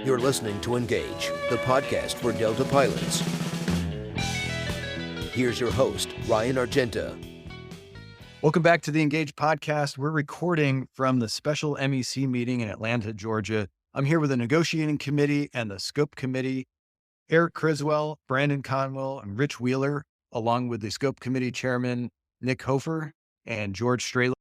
You're listening to Engage, the podcast for Delta pilots. Here's your host, Ryan Argenta. Welcome back to the Engage podcast. We're recording from the special MEC meeting in Atlanta, Georgia. I'm here with the negotiating committee and the scope committee, Eric Criswell, Brandon Conwill, and Rich Wheeler, along with the scope committee chairman, Nick Hoeffer, and George Strehlow.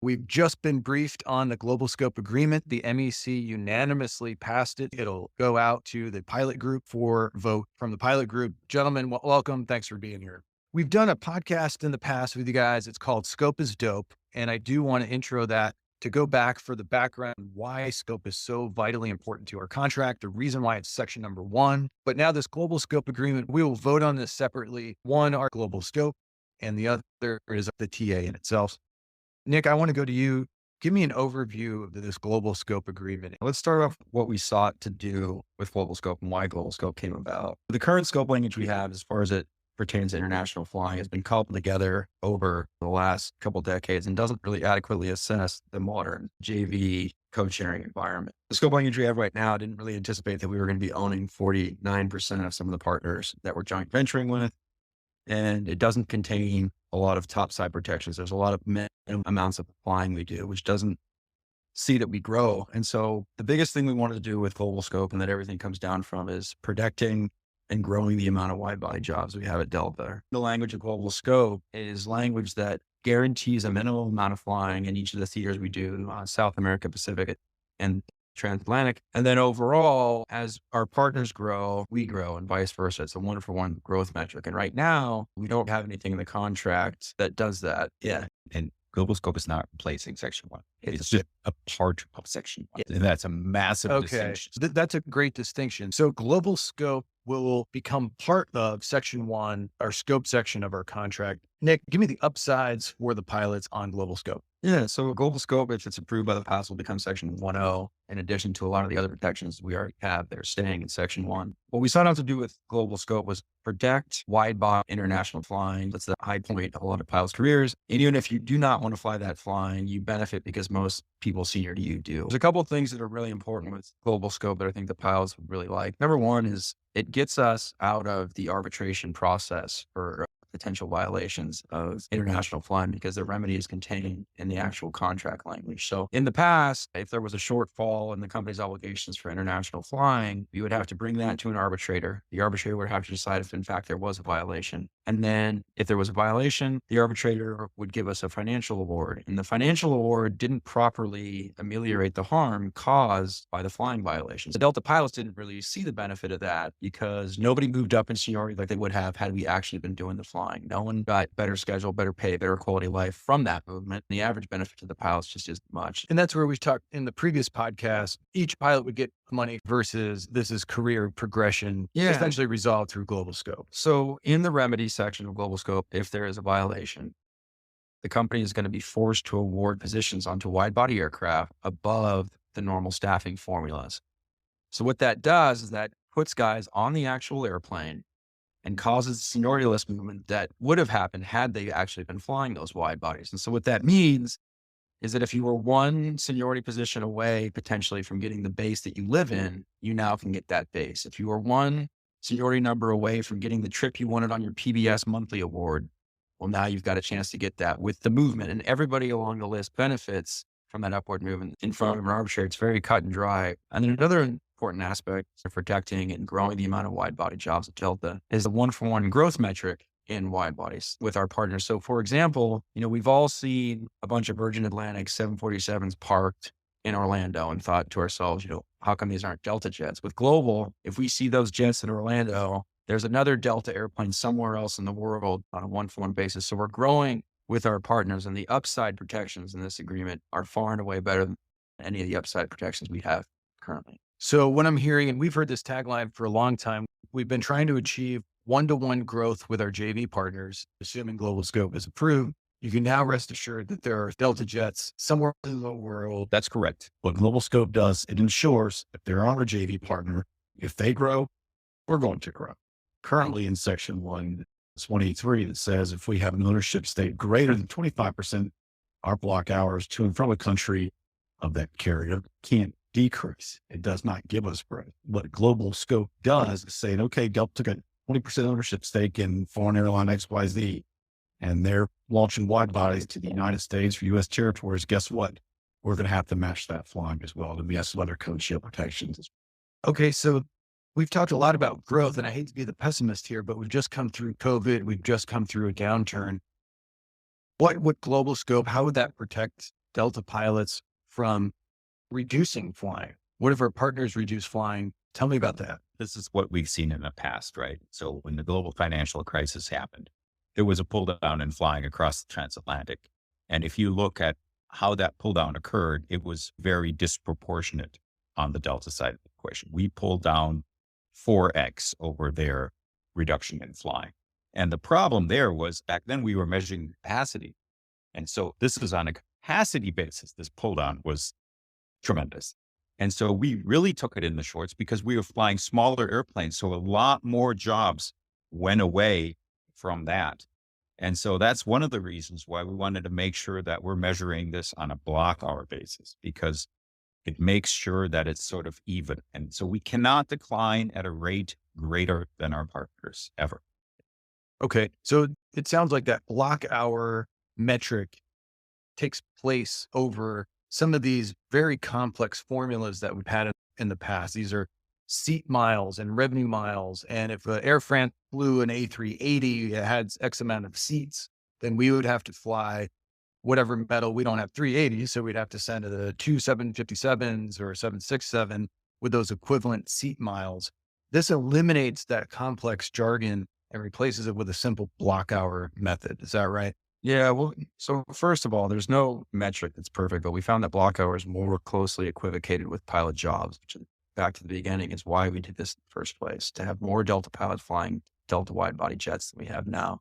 We've just been briefed on the global scope agreement. The MEC unanimously passed it. It'll go out to the pilot group for vote from the pilot group. Gentlemen, welcome. Thanks for being here. We've done a podcast in the past with you guys. It's called Scope is Dope. And I do want to intro that to go back for the background, why scope is so vitally important to our contract, the reason why it's section number 1. But now this global scope agreement, we will vote on this separately. One, our global scope, and the other is the TA in itself. Nick, I want to go to you. Give me an overview of this global scope agreement. Let's start off what we sought to do with global scope and why global scope came about. The current scope language we have, as far as it pertains to international flying, has been cobbled together over the last couple of decades and doesn't really adequately assess the modern JV code-sharing environment. The scope language we have right now didn't really anticipate that we were going to be owning 49% of some of the partners that we're joint venturing with. And it doesn't contain a lot of topside protections. There's a lot of minimum amounts of flying we do, which doesn't see that we grow. And so the biggest thing we wanted to do with global scope, and that everything comes down from, is protecting and growing the amount of wide-body jobs we have at Delta. The language of global scope is language that guarantees a minimum amount of flying in each of the theaters we do, South America, Pacific, and transatlantic. And then overall, as our partners grow, we grow, and vice versa. It's a one-for-one growth metric. And right now, we don't have anything in the contract that does that. Yeah. And global scope is not replacing section 1. It's just a part of section 1. And that's a massive distinction. That's a great distinction. So global scope will become part of section 1, our scope section of our contract. Nick, give me the upsides for the pilots on global scope. Yeah. So global scope, if it's approved by the PAS, will become section 1.0, in addition to a lot of the other protections we already have that are staying in section 1. What we sought out to do with global scope was protect wide-body international flying. That's the high point of a lot of pilots' careers. And even if you do not want to fly that flying, you benefit because most people senior to you do. There's a couple of things that are really important with global scope that I think the pilots would really like. Number one is it gets us out of the arbitration process for potential violations of international flying because the remedy is contained in the actual contract language. So in the past, if there was a shortfall in the company's obligations for international flying, you would have to bring that to an arbitrator. The arbitrator would have to decide if in fact there was a violation. And then if there was a violation, the arbitrator would give us a financial award. And the financial award didn't properly ameliorate the harm caused by the flying violations. The Delta pilots didn't really see the benefit of that because nobody moved up in seniority like they would have had we actually been doing the flying. No one got better schedule, better pay, better quality of life from that movement. The average benefit to the pilots just isn't much. And that's where we talked in the previous podcast. Each pilot would get money versus this is career progression, essentially resolved through global scope. So in the remedy section of global scope, if there is a violation, the company is going to be forced to award positions onto wide-body aircraft above the normal staffing formulas. So what that does is that puts guys on the actual airplane and causes seniority list movement that would have happened had they actually been flying those wide bodies. And so what that means is that if you were one seniority position away potentially from getting the base that you live in, you now can get that base. If you were one seniority number away from getting the trip you wanted on your PBS monthly award, well, now you've got a chance to get that with the movement, and everybody along the list benefits from that upward movement in front of an arbitrator. It's very cut and dry. And then another important aspect of protecting and growing the amount of wide body jobs at Delta is the one-for-one growth metric in wide bodies with our partners. So for example, we've all seen a bunch of Virgin Atlantic 747s parked in Orlando and thought to ourselves, how come these aren't Delta jets? With global, if we see those jets in Orlando, there's another Delta airplane somewhere else in the world on a one-for-one basis. So we're growing with our partners, and the upside protections in this agreement are far and away better than any of the upside protections we have currently. So what I'm hearing, and we've heard this tagline for a long time, we've been trying to achieve one-to-one growth with our JV partners, assuming global scope is approved. You can now rest assured that there are Delta jets somewhere in the world. That's correct. What global scope does, it ensures if they're on a JV partner, if they grow, we're going to grow. Currently in section 123, that says if we have an ownership stake greater than 25%, our block hours to and from a country of that carrier can't decrease. It does not give us growth. What global scope does is saying, okay, Delta took a 20% ownership stake in foreign airline XYZ, and they're launching wide bodies to the United States or U.S. territories. Guess what? We're going to have to match that flying as well to meet some other code shield protections. Okay. So we've talked a lot about growth, and I hate to be the pessimist here, but we've just come through COVID. We've just come through a downturn. What would global scope, how would that protect Delta pilots from reducing flying? What if our partners reduce flying? Tell me about that. This is what we've seen in the past, right? So when the global financial crisis happened, there was a pull down in flying across the transatlantic. And if you look at how that pull down occurred, it was very disproportionate on the Delta side of the equation. We pulled down 4x over their reduction in flying. And the problem there was back then we were measuring capacity. And so this is on a capacity basis. This pull down was tremendous. And so we really took it in the shorts because we were flying smaller airplanes. So a lot more jobs went away from that. And so that's one of the reasons why we wanted to make sure that we're measuring this on a block hour basis, because it makes sure that it's sort of even. And so we cannot decline at a rate greater than our partners ever. Okay. So it sounds like that block hour metric takes place over some of these very complex formulas that we've had in the past. These are seat miles and revenue miles. And if Air France flew an A380, it had X amount of seats, then we would have to fly whatever metal. We don't have 380s, so we'd have to send the two 757s or 767 with those equivalent seat miles. This eliminates that complex jargon and replaces it with a simple block hour method. Is that right? Yeah. Well, so first of all, there's no metric that's perfect, but we found that block hours more closely equivocated with pilot jobs, which is back to the beginning is why we did this in the first place, to have more Delta pilots flying Delta wide body jets than we have now.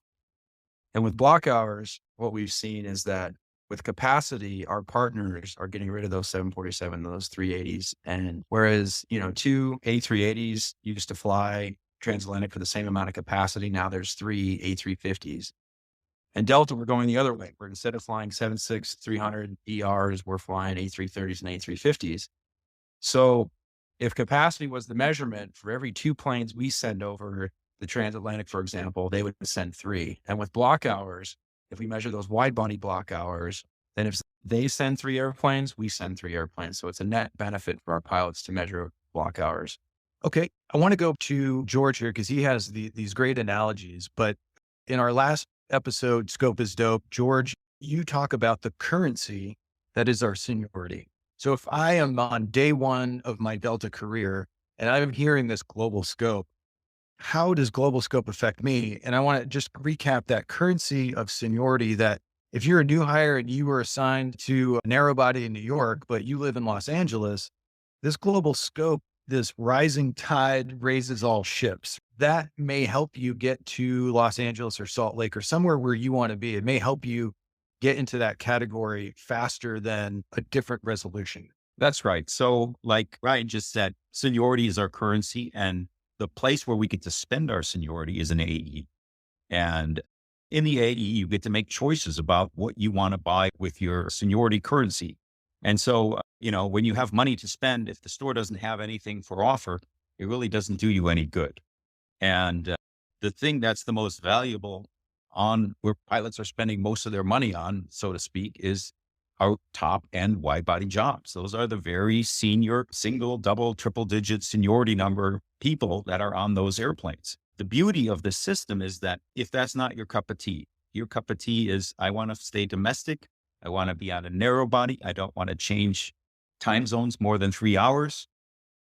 And with block hours, what we've seen is that with capacity, our partners are getting rid of those 747, those 380s. And whereas, two A380s used to fly transatlantic for the same amount of capacity, now there's three A350s. And Delta, we're going the other way, where instead of flying 767-300 ERs, we're flying A330s and A350s. So if capacity was the measurement, for every two planes we send over the transatlantic, for example, they would send three. And with block hours, if we measure those wide body block hours, then if they send three airplanes, we send three airplanes. So it's a net benefit for our pilots to measure block hours. Okay. I want to go to George here because he has these great analogies. But in our last episode, Scope is Dope, George, you talk about the currency that is our seniority. So if I am on day one of my Delta career and I'm hearing this global scope, how does global scope affect me? And I want to just recap that currency of seniority, that if you're a new hire and you were assigned to a narrowbody in New York, but you live in Los Angeles, this global scope, this rising tide raises all ships. That may help you get to Los Angeles or Salt Lake or somewhere where you want to be. It may help you get into that category faster than a different resolution. That's right. So like Ryan just said, seniority is our currency, and the place where we get to spend our seniority is an AE. And in the AE, you get to make choices about what you want to buy with your seniority currency. And so, when you have money to spend, if the store doesn't have anything for offer, it really doesn't do you any good. And the thing that's the most valuable on where pilots are spending most of their money on, so to speak, is our top end wide body jobs. Those are the very senior, single, double, triple digit seniority number people that are on those airplanes. The beauty of the system is that if that's not your cup of tea is, I want to stay domestic. I want to be on a narrow body. I don't want to change time zones more than 3 hours.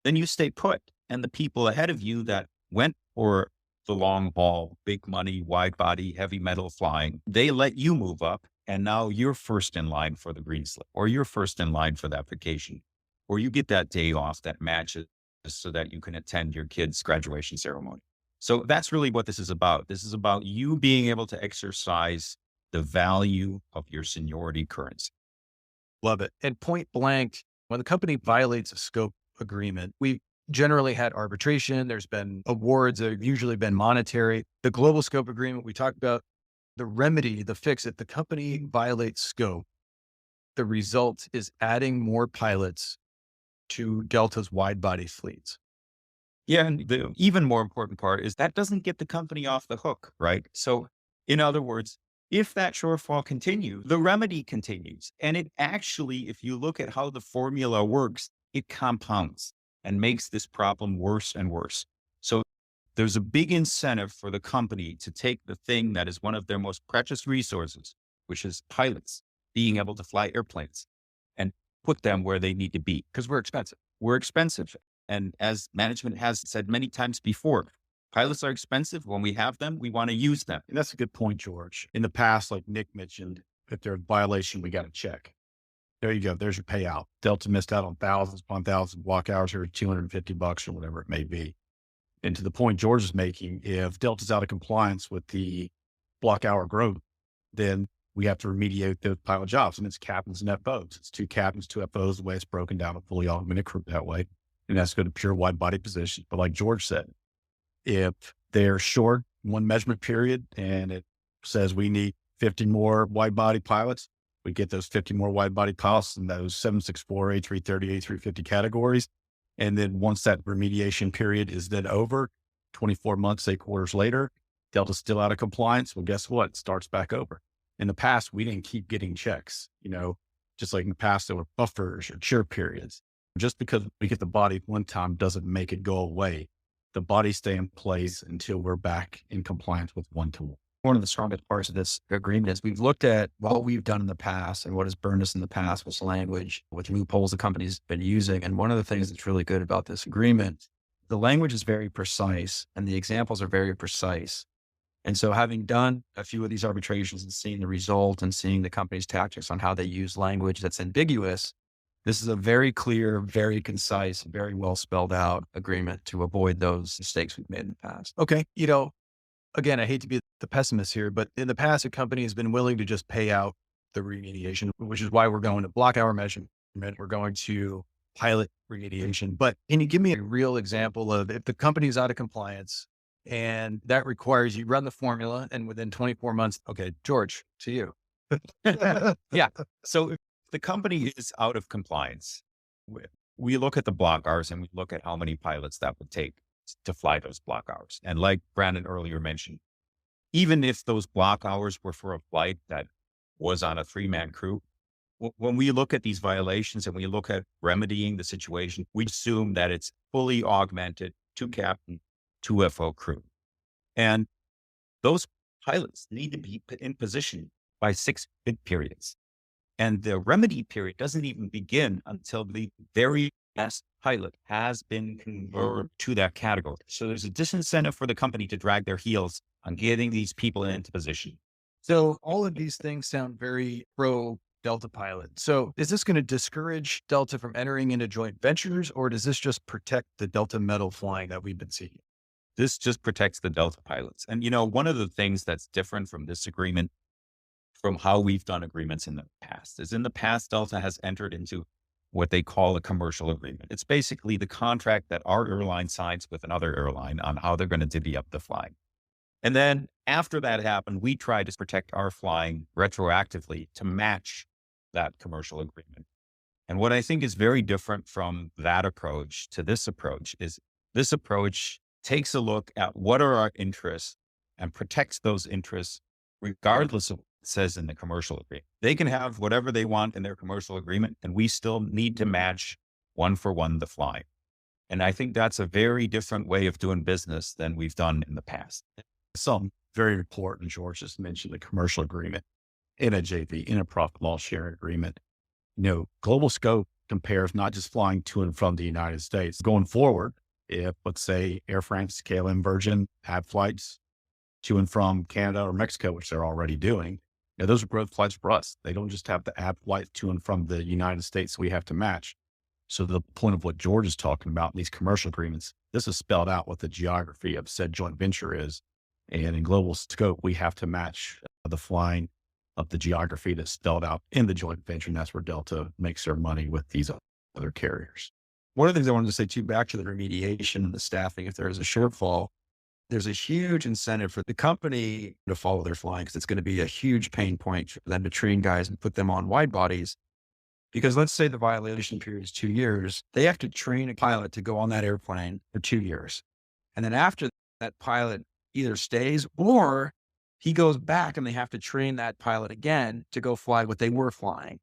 Then you stay put. And the people ahead of you that went for the long haul, big money, wide body, heavy metal flying, they let you move up. And now you're first in line for the green slip, or you're first in line for that vacation, or you get that day off that matches so that you can attend your kid's graduation ceremony. So that's really what this is about. This is about you being able to exercise the value of your seniority currency. Love it. And point blank, when the company violates a scope agreement, we generally had arbitration. There's been awards that have usually been monetary. The global scope agreement, we talked about the remedy, the fix. If the company violates scope, the result is adding more pilots to Delta's wide body fleets. Yeah. And the even more important part is that doesn't get the company off the hook, right? So in other words, if that shortfall continues, the remedy continues. And it actually, if you look at how the formula works, it compounds and makes this problem worse and worse. So there's a big incentive for the company to take the thing that is one of their most precious resources, which is pilots being able to fly airplanes, and put them where they need to be. Because we're expensive. We're expensive. And as management has said many times before, pilots are expensive. When we have them, we want to use them. And that's a good point, George. In the past, like Nick mentioned, if there's a violation, we got to check. There you go. There's your payout. Delta missed out on thousands upon thousands of block hours, or $250 or whatever it may be. And to the point George is making, if Delta's out of compliance with the block hour growth, then we have to remediate those pilot jobs. And it's captains and FOs. It's 2 captains, 2 FOs, the way it's broken down, a fully augmented crew that way. And that's going to pure wide body positions. But like George said, if they're short one measurement period and it says we need 50 more wide body pilots, we get those 50 more wide body pilots in those 764, A330, A350 categories. And then once that remediation period is then over, 24 months, 8 quarters later, Delta's still out of compliance. Well, guess what? It starts back over. In the past, we didn't keep getting checks, just like in the past, there were buffers or cheer periods. Just because we get the body one time doesn't make it go away. The bodies stay in place until we're back in compliance with 1-to-1. One of the strongest parts of this agreement is we've looked at what we've done in the past and what has burned us in the past with language, with loopholes the company's been using. And one of the things that's really good about this agreement, the language is very precise and the examples are very precise. And so having done a few of these arbitrations and seeing the result and seeing the company's tactics on how they use language that's ambiguous, this is a very clear, very concise, very well spelled out agreement to avoid those mistakes we've made in the past. Okay. Again, I hate to be the pessimist here, but in the past, a company has been willing to just pay out the remediation, which is why we're going to block hour measurement. We're going to pilot remediation. But can you give me a real example of if the company is out of compliance and that requires you run the formula and within 24 months, okay, George, to you. Yeah. So if the company is out of compliance, we look at the block hours and we look at how many pilots that would take to fly those block hours. And like Brandon earlier mentioned, even if those block hours were for a flight that was on a 3-man crew, when we look at these violations and we look at remedying the situation, we assume that it's fully augmented 2 captain, 2 FO crew. And those pilots need to be put in position by 6 bid periods. And the remedy period doesn't even begin until the very last pilot has been converted to that category. So there's a disincentive for the company to drag their heels on getting these people into position. So all of these things sound very pro Delta pilot. So is this going to discourage Delta from entering into joint ventures, or does this just protect the Delta metal flying that we've been seeing? This just protects the Delta pilots. And, one of the things that's different from this agreement from how we've done agreements in the past is in the past, Delta has entered into what they call a commercial agreement. It's basically the contract that our airline signs with another airline on how they're going to divvy up the flying. And then after that happened, we try to protect our flying retroactively to match that commercial agreement. And what I think is very different from that approach to this approach is this approach takes a look at what are our interests and protects those interests regardless of what it says in the commercial agreement. They can have whatever they want in their commercial agreement, and we still need to match 1-for-1 the flying. And I think that's a very different way of doing business than we've done in the past. Something very important, George just mentioned the commercial agreement in a JV, in a profit loss sharing agreement. Global scope compares not just flying to and from the United States. Going forward, if let's say Air France, KLM, Virgin have flights to and from Canada or Mexico, which they're already doing, those are growth flights for us. They don't just have to add flights to and from the United States. We have to match. So the point of what George is talking about in these commercial agreements, this is spelled out what the geography of said joint venture is. And in global scope, we have to match the flying of the geography that's spelled out in the joint venture. And that's where Delta makes their money with these other carriers. One of the things I wanted to say too, back to the remediation and the staffing, if there is a shortfall, there's a huge incentive for the company to follow their flying because it's going to be a huge pain point for them to train guys and put them on wide bodies. Because let's say the violation period is 2 years, they have to train a pilot to go on that airplane for 2 years. And then after that pilot either stays or he goes back and they have to train that pilot again to go fly what they were flying.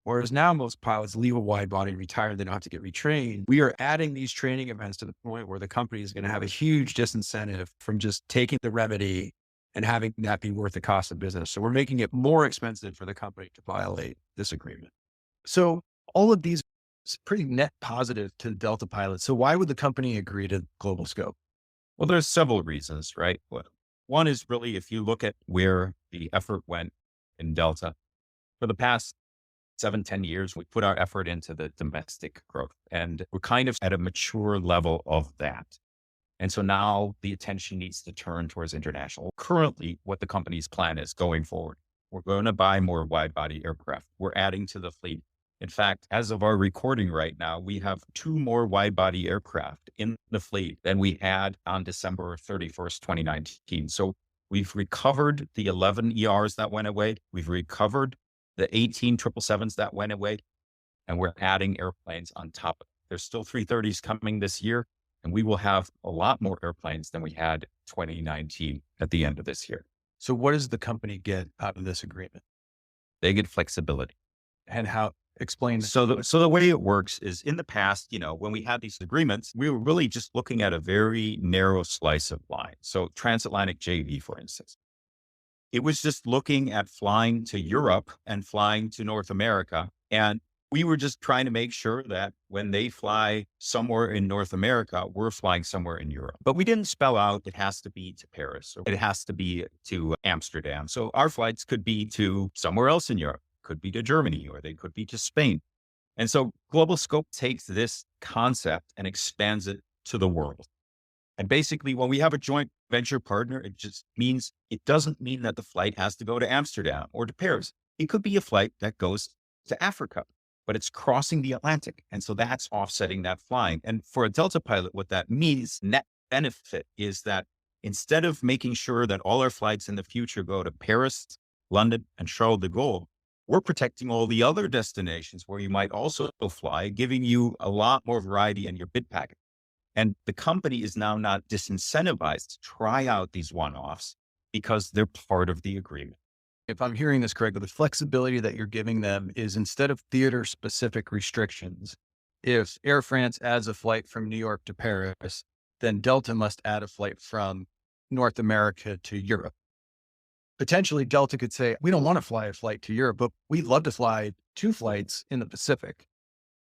Whereas now most pilots leave a wide body, retire, they don't have to get retrained. We are adding these training events to the point where the company is going to have a huge disincentive from just taking the remedy and having that be worth the cost of business. So we're making it more expensive for the company to violate this agreement. So all of these is pretty net positive to the Delta pilots. So why would the company agree to global scope? Well, there's several reasons, right? One is really, if you look at where the effort went in Delta, for the past 7-10 years, we put our effort into the domestic growth, and we're kind of at a mature level of that. And so now the attention needs to turn towards international. Currently, what the company's plan is going forward, we're going to buy more wide body aircraft. We're adding to the fleet. In fact, as of our recording right now, we have 2 more wide body aircraft in the fleet than we had on December 31st, 2019. So we've recovered the 11 ERs that went away. We've recovered the 18 777s that went away, and we're adding airplanes on top of it. There's still 330s coming this year, and we will have a lot more airplanes than we had 2019 at the end of this year. So what does the company get out of this agreement? They get flexibility. And how, explain. So the way it works is, in the past, when we had these agreements, we were really just looking at a very narrow slice of line. So transatlantic JV, for instance, it was just looking at flying to Europe and flying to North America. And we were just trying to make sure that when they fly somewhere in North America, we're flying somewhere in Europe. But we didn't spell out it has to be to Paris or it has to be to Amsterdam. So our flights could be to somewhere else in Europe, could be to Germany, or they could be to Spain. And so Global Scope takes this concept and expands it to the world. And basically, when we have a joint venture partner, it doesn't mean that the flight has to go to Amsterdam or to Paris. It could be a flight that goes to Africa, but it's crossing the Atlantic. And so that's offsetting that flying. And for a Delta pilot, what that means, net benefit, is that instead of making sure that all our flights in the future go to Paris, London, and Charles de Gaulle, we're protecting all the other destinations where you might also fly, giving you a lot more variety in your bid package. And the company is now not disincentivized to try out these one-offs because they're part of the agreement. If I'm hearing this correctly, the flexibility that you're giving them is, instead of theater-specific restrictions, if Air France adds a flight from New York to Paris, then Delta must add a flight from North America to Europe. Potentially, Delta could say, we don't want to fly a flight to Europe, but we'd love to fly 2 flights in the Pacific.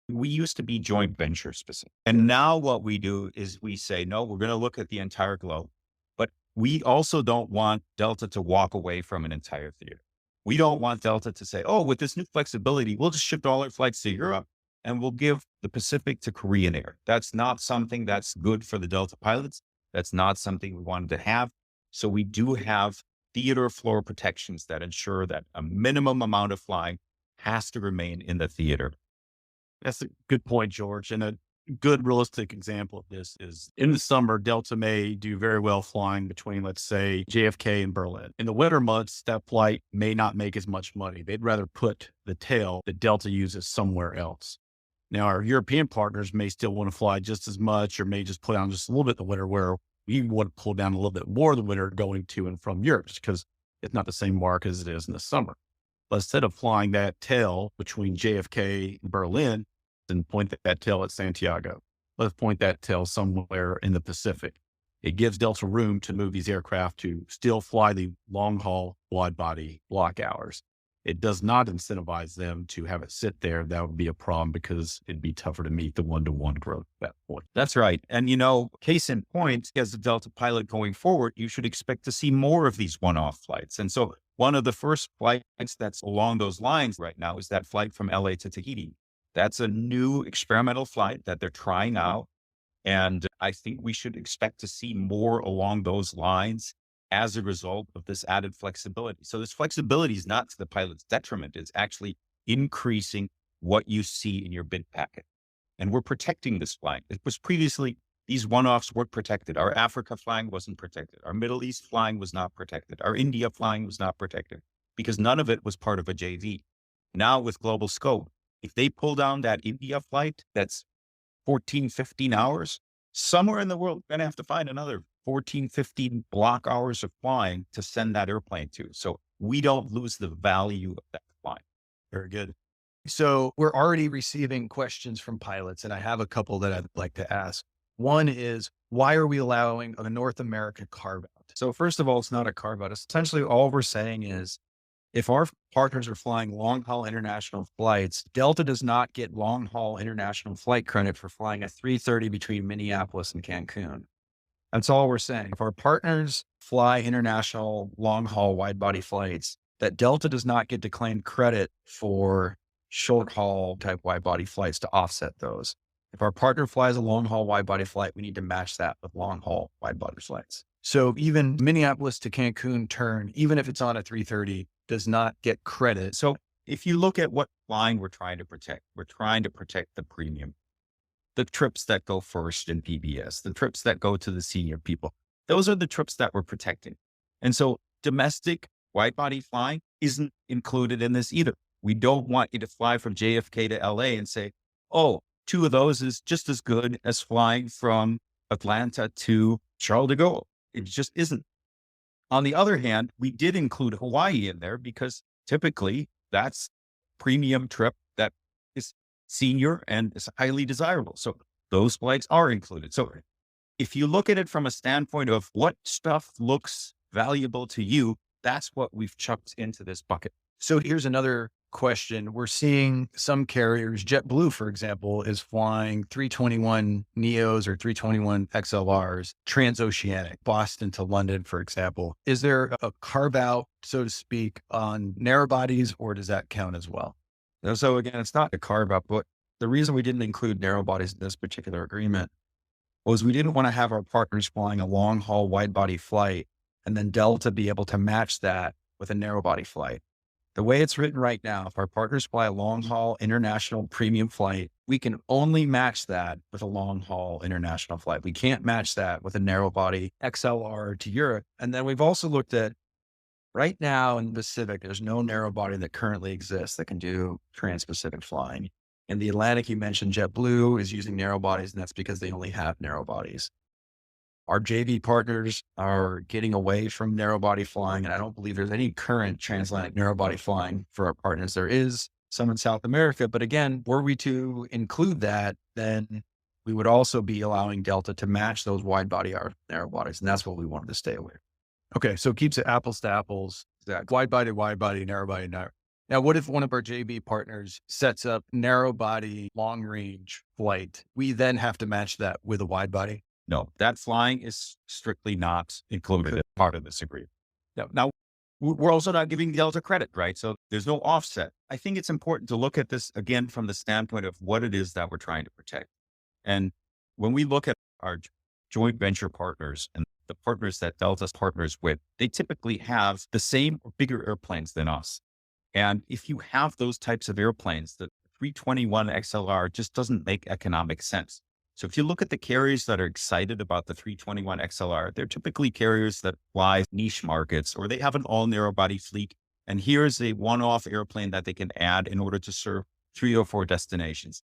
We used to be joint venture specific. And now what we do is we say, no, we're going to look at the entire globe. But we also don't want Delta to walk away from an entire theater. We don't want Delta to say, oh, with this new flexibility, we'll just shift all our flights to Europe and we'll give the Pacific to Korean Air. That's not something that's good for the Delta pilots. That's not something we wanted to have. So we do have theater floor protections that ensure that a minimum amount of flying has to remain in the theater. That's a good point, George. And a good realistic example of this is, in the summer, Delta may do very well flying between, let's say, JFK and Berlin. In the winter months, that flight may not make as much money. They'd rather put the tail that Delta uses somewhere else. Now, our European partners may still want to fly just as much, or may just pull down just a little bit in the winter, where we want to pull down a little bit more in the winter going to and from Europe, because it's not the same mark as it is in the summer. But instead of flying that tail between JFK and Berlin, then point that tail at Santiago. Let's point that tail somewhere in the Pacific. It gives Delta room to move these aircraft to still fly the long haul wide body block hours. It does not incentivize them to have it sit there. That would be a problem because it'd be tougher to meet the one-to-one growth at that point. That's right. And, case in point, as a Delta pilot going forward, you should expect to see more of these one-off flights. And so one of the first flights that's along those lines right now is that flight from LA to Tahiti. That's a new experimental flight that they're trying out. And I think we should expect to see more along those lines as a result of this added flexibility. So this flexibility is not to the pilot's detriment. It's actually increasing what you see in your bid packet. And we're protecting this flying. It was previously, these one-offs weren't protected. Our Africa flying wasn't protected. Our Middle East flying was not protected. Our India flying was not protected because none of it was part of a JV. Now with Global Scope, if they pull down that India flight, that's 14, 15 hours, somewhere in the world, we're going to have to find another 14, 15 block hours of flying to send that airplane to. So we don't lose the value of that flying. Very good. So we're already receiving questions from pilots, and I have a couple that I'd like to ask. One is, why are we allowing a North America carve out? So first of all, it's not a carve out. Essentially, all we're saying is if our partners are flying long haul international flights, Delta does not get long haul international flight credit for flying a 330 between Minneapolis and Cancun. That's all we're saying. If our partners fly international long haul wide body flights, that Delta does not get to claim credit for short haul type wide body flights to offset those. If our partner flies a long haul wide body flight, we need to match that with long haul wide body flights. So even Minneapolis to Cancun turn, even if it's on a 330, does not get credit. So if you look at what flying we're trying to protect the premium, the trips that go first in PBS, the trips that go to the senior people. Those are the trips that we're protecting. And so domestic wide body flying isn't included in this either. We don't want you to fly from JFK to LA and say, oh, 2 of those is just as good as flying from Atlanta to Charles de Gaulle. It just isn't. On the other hand, we did include Hawaii in there because typically that's premium trip that is senior and is highly desirable. So those flights are included. So if you look at it from a standpoint of what stuff looks valuable to you, that's what we've chucked into this bucket. So here's another question. We're seeing some carriers, JetBlue, for example, is flying 321 Neos or 321 XLRs transoceanic, Boston to London, for example. Is there a carve out, so to speak, on narrow bodies, or does that count as well? So again, it's not a carve out, but the reason we didn't include narrow bodies in this particular agreement was we didn't want to have our partners flying a long haul wide body flight and then Delta be able to match that with a narrow body flight. The way it's written right now, if our partners fly a long haul international premium flight, we can only match that with a long haul international flight. We can't match that with a narrow body XLR to Europe. And then we've also looked at right now in the Pacific, there's no narrow body that currently exists that can do trans-Pacific flying. In the Atlantic, you mentioned JetBlue is using narrow bodies, and that's because they only have narrow bodies. Our JV partners are getting away from narrow body flying, and I don't believe there's any current transatlantic narrow body flying for our partners. There is some in South America, but again, were we to include that, then we would also be allowing Delta to match those wide body narrow bodies, and that's what we wanted to stay away from. Okay, so it keeps it apples to apples. Exactly. Wide body, narrow body, narrow. Now, what if one of our JV partners sets up narrow body, long range flight? We then have to match that with a wide body? No, that flying is strictly not included as part of this agreement. Now, we're also not giving Delta credit, right? So there's no offset. I think it's important to look at this again from the standpoint of what it is that we're trying to protect. And when we look at our joint venture partners and the partners that Delta's partners with, they typically have the same or bigger airplanes than us. And if you have those types of airplanes, the 321 XLR just doesn't make economic sense. So if you look at the carriers that are excited about the 321 XLR, they're typically carriers that fly niche markets, or they have an all narrow body fleet. And here's a one-off airplane that they can add in order to serve 3 or 4 destinations.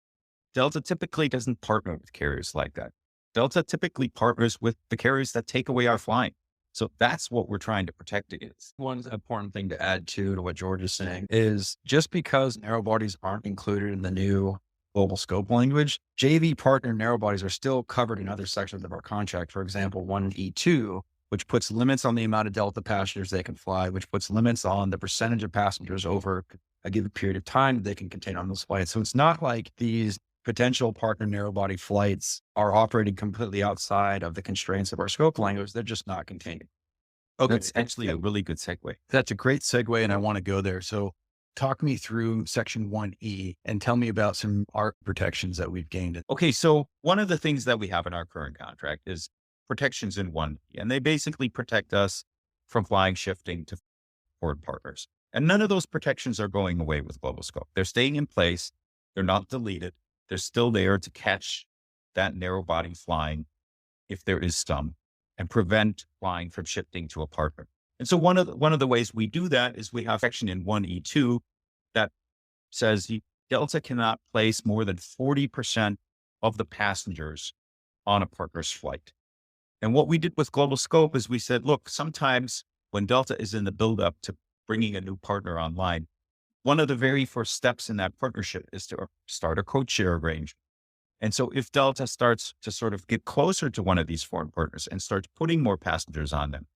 Delta typically doesn't partner with carriers like that. Delta typically partners with the carriers that take away our flying. So that's what we're trying to protect against. One important thing to add to what George is saying is just because narrow bodies aren't included in the new global scope language, JV partner narrow bodies are still covered in other sections of our contract. For example, 1E2, which puts limits on the amount of Delta passengers they can fly, which puts limits on the percentage of passengers over a given period of time that they can contain on those flights. So it's not like these potential partner narrow body flights are operating completely outside of the constraints of our scope language. They're just not contained. Okay. That's actually a really good segue. That's a great segue, and I want to go there. So talk me through section 1E and tell me about some ARC protections that we've gained. Okay, so one of the things that we have in our current contract is protections in 1E, and they basically protect us from flying shifting to forward partners. And none of those protections are going away with Global Scope. They're staying in place. They're not deleted. They're still there to catch that narrow body flying if there is some, and prevent flying from shifting to a partner. And so one of the ways we do that is we have section in 1E2 that says Delta cannot place more than 40% of the passengers on a partner's flight. And what we did with Global Scope is we said, look, sometimes when Delta is in the buildup to bringing a new partner online, one of the very first steps in that partnership is to start a code share arrangement. And so if Delta starts to sort of get closer to one of these foreign partners and starts putting more passengers on them,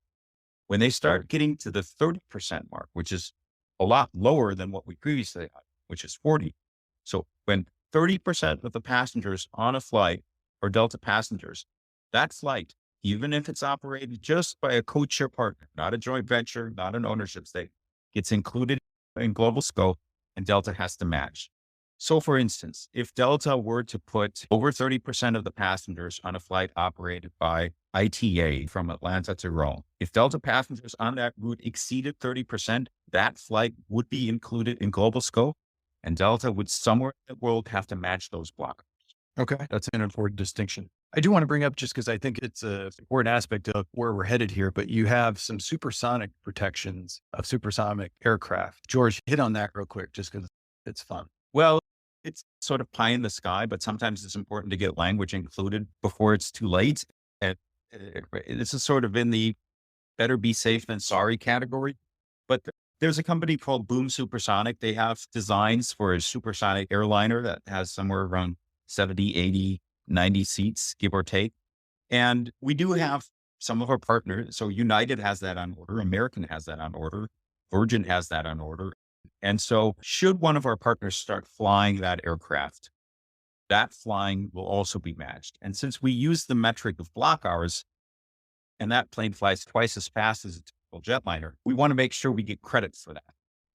when they start getting to the 30% mark, which is a lot lower than what we previously had, which is 40. So when 30% of the passengers on a flight are Delta passengers, that flight, even if it's operated just by a code share partner, not a joint venture, not an ownership stake, gets included in Global Scope and Delta has to match. So for instance, if Delta were to put over 30% of the passengers on a flight operated by ITA from Atlanta to Rome, if Delta passengers on that route exceeded 30%, that flight would be included in Global Scope and Delta would somewhere in the world have to match those blockers. Okay. That's an important distinction. I do want to bring up, just because I think it's an important aspect of where we're headed here, but you have some supersonic protections of supersonic aircraft. George, hit on that real quick, just because it's fun. Well, it's sort of pie in the sky, but sometimes it's important to get language included before it's too late. And this is sort of in the better be safe than sorry category. But there's a company called Boom Supersonic. They have designs for a supersonic airliner that has somewhere around 70, 80, 90 seats, give or take. And we do have some of our partners. So United has that on order. American has that on order. Virgin has that on order. And so should one of our partners start flying that aircraft, that flying will also be matched. And since we use the metric of block hours and that plane flies twice as fast as a typical jetliner, we want to make sure we get credit for that.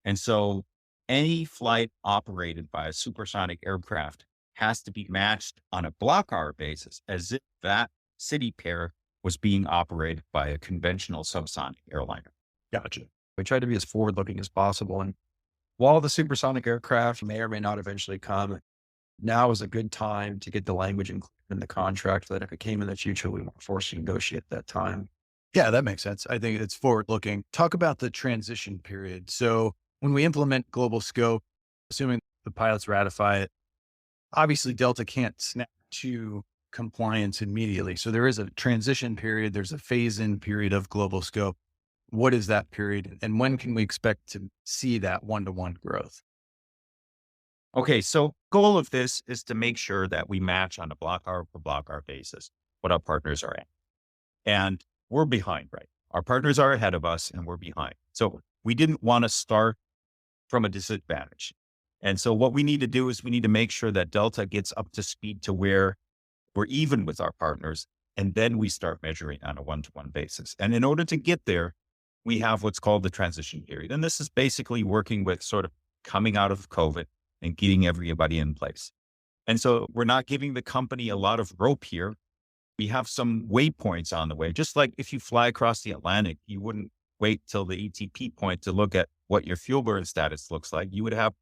And so any flight operated by a supersonic aircraft has to be matched on a block hour basis as if that city pair was being operated by a conventional subsonic airliner. Gotcha. We try to be as forward looking as possible. And while the supersonic aircraft may or may not eventually come, now is a good time to get the language included in the contract so that if it came in the future, we weren't forced to negotiate at that time. Yeah, that makes sense. I think it's forward looking. Talk about the transition period. So when we implement Global Scope, assuming the pilots ratify it, obviously Delta can't snap to compliance immediately. So there is a transition period. There's a phase-in period of Global Scope. What is that period? And when can we expect to see that one-to-one growth? Okay, so goal of this is to make sure that we match on a block hour per block hour basis what our partners are at. And we're behind, right? Our partners are ahead of us and we're behind. So we didn't want to start from a disadvantage. And so what we need to do is we need to make sure that Delta gets up to speed to where we're even with our partners. And then we start measuring on a one-to-one basis. And in order to get there, we have what's called the transition period. And this is basically working with sort of coming out of COVID and getting everybody in place. And so we're not giving the company a lot of rope here. We have some waypoints on the way. Just like if you fly across the Atlantic, you wouldn't wait till the ETP point to look at what your fuel burn status looks like. You would have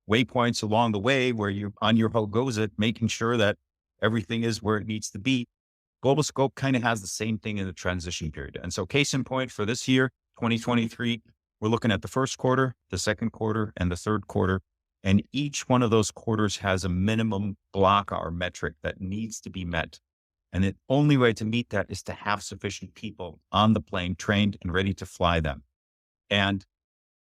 waypoints along the way where you're on your Hogoza, making sure that everything is where it needs to be. Global Scope kind of has the same thing in the transition period. And so case in point for this year, 2023, we're looking at the first quarter, the second quarter, and the third quarter. And each one of those quarters has a minimum block hour metric that needs to be met. And the only way to meet that is to have sufficient people on the plane trained and ready to fly them. And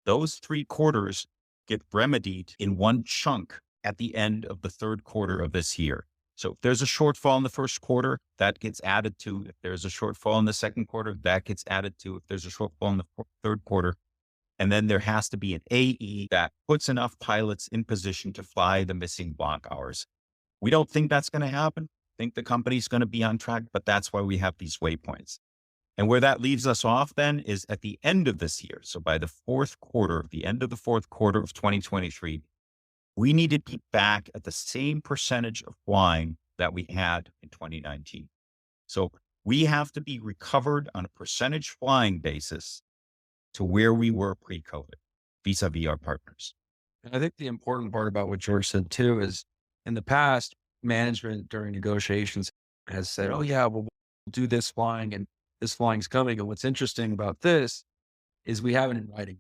those 3 quarters get remedied in one chunk at the end of the third quarter of this year. So if there's a shortfall in the first quarter, that gets added to. If there's a shortfall in the second quarter, that gets added to. If there's a shortfall in the third quarter, and then there has to be an AE that puts enough pilots in position to fly the missing block hours. We don't think that's going to happen. I think the company's going to be on track, but that's why we have these waypoints. And where that leaves us off then is at the end of this year. So by the fourth quarter, the end of the fourth quarter of 2023, we need to be back at the same percentage of flying that we had in 2019. So we have to be recovered on a percentage flying basis to where we were pre-COVID vis-a-vis our partners. And I think the important part about what George said too is in the past, management during negotiations has said, oh yeah, well, we'll do this flying and this flying's coming. And what's interesting about this is we have it in writing.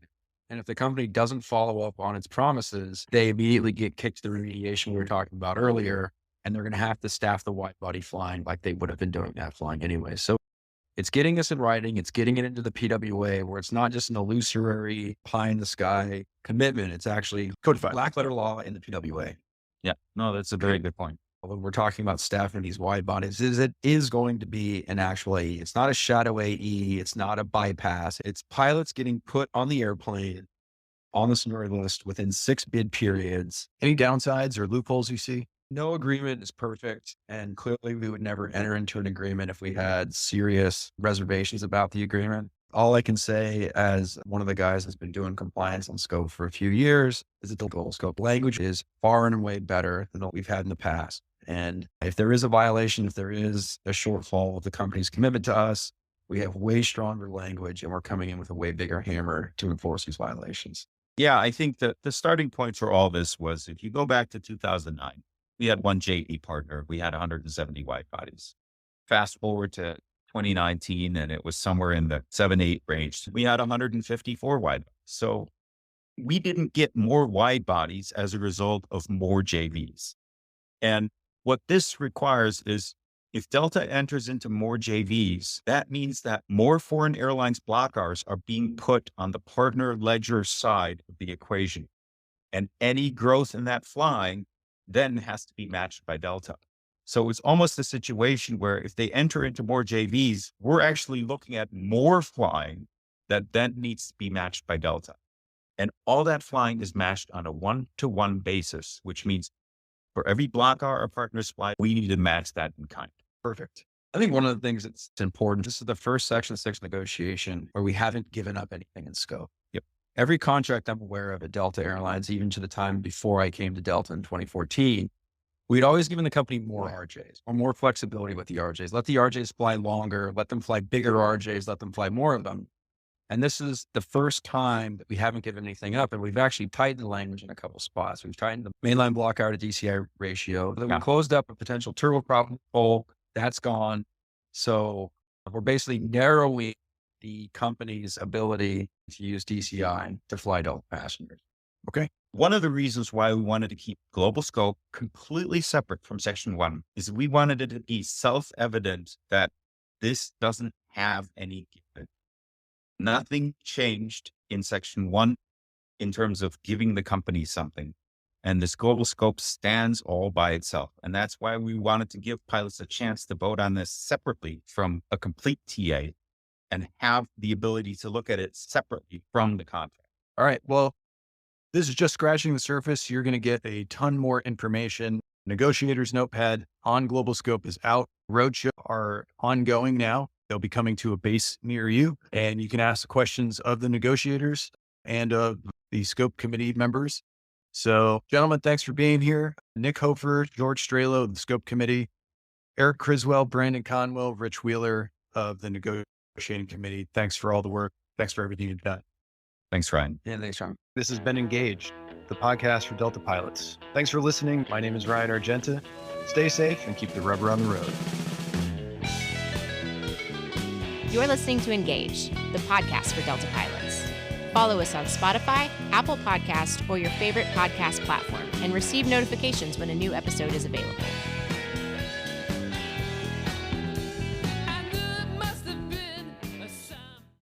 And if the company doesn't follow up on its promises, they immediately get kicked to the remediation we were talking about earlier, and they're going to have to staff the wide body flying like they would have been doing that flying anyway. So it's getting us in writing. It's getting it into the PWA where it's not just an illusory pie in the sky commitment. It's actually Codified. black letter law in the PWA. Yeah, no, that's a very good point. When we're talking about staffing these wide bodies, it is going to be an actual AE. It's not a shadow AE. It's not a bypass. It's pilots getting put on the airplane on the seniority list within 6 bid periods. Any downsides or loopholes you see? No agreement is perfect. And clearly we would never enter into an agreement if we had serious reservations about the agreement. All I can say as one of the guys that's been doing compliance on scope for a few years is that the global scope language is far and away better than what we've had in the past. And if there is a violation, if there is a shortfall of the company's commitment to us, we have way stronger language and we're coming in with a way bigger hammer to enforce these violations. Yeah, I think that the starting point for all this was if you go back to 2009, we had one JV partner. We had 170 wide bodies. Fast forward to 2019, and it was somewhere in the 7-8 range. We had 154 wide bodies. So we didn't get more wide bodies as a result of more JVs. And what this requires is if Delta enters into more JVs, that means that more foreign airlines block hours are being put on the partner ledger side of the equation. And any growth in that flying then has to be matched by Delta. So it's almost a situation where if they enter into more JVs, we're actually looking at more flying that then needs to be matched by Delta. And all that flying is matched on a 1-to-1 basis, which means for every block hour our partners fly, we need to match that in kind. Perfect. I think one of the things that's important, this is the first Section 6 negotiation where we haven't given up anything in scope. Yep. Every contract I'm aware of at Delta Airlines, even to the time before I came to Delta in 2014, we'd always given the company more RJs or more flexibility with the RJs. Let the RJs fly longer, let them fly bigger RJs, let them fly more of them. And this is the first time that we haven't given anything up. And we've actually tightened the language in a couple of spots. We've tightened the mainline block hour to DCI ratio. Then we closed up a potential turboprop hole. That's gone. So we're basically narrowing the company's ability to use DCI to fly Delta passengers. Okay. One of the reasons why we wanted to keep global scope completely separate from Section 1 is we wanted it to be self-evident that this doesn't have any given. Nothing changed in Section 1 in terms of giving the company something. And this global scope stands all by itself. And that's why we wanted to give pilots a chance to vote on this separately from a complete TA and have the ability to look at it separately from the contract. All right. Well, this is just scratching the surface. You're going to get a ton more information. Negotiators Notepad on global scope is out. Roadshow are ongoing now. They'll be coming to a base near you, and you can ask the questions of the negotiators and of the scope committee members. So, gentlemen, thanks for being here. Nick Hoeffer, George Strehlow of the scope committee, Eric Criswell, Brandon Conwill, Rich Wheeler of the negotiating committee. Thanks for all the work. Thanks for everything you've done. Thanks, Ryan. Yeah, thanks, Sean. This has been Engaged, the podcast for Delta pilots. Thanks for listening. My name is Ryan Argenta. Stay safe and keep the rubber on the road. You're listening to Engage, the podcast for Delta pilots. Follow us on Spotify, Apple Podcast, or your favorite podcast platform, and receive notifications when a new episode is available.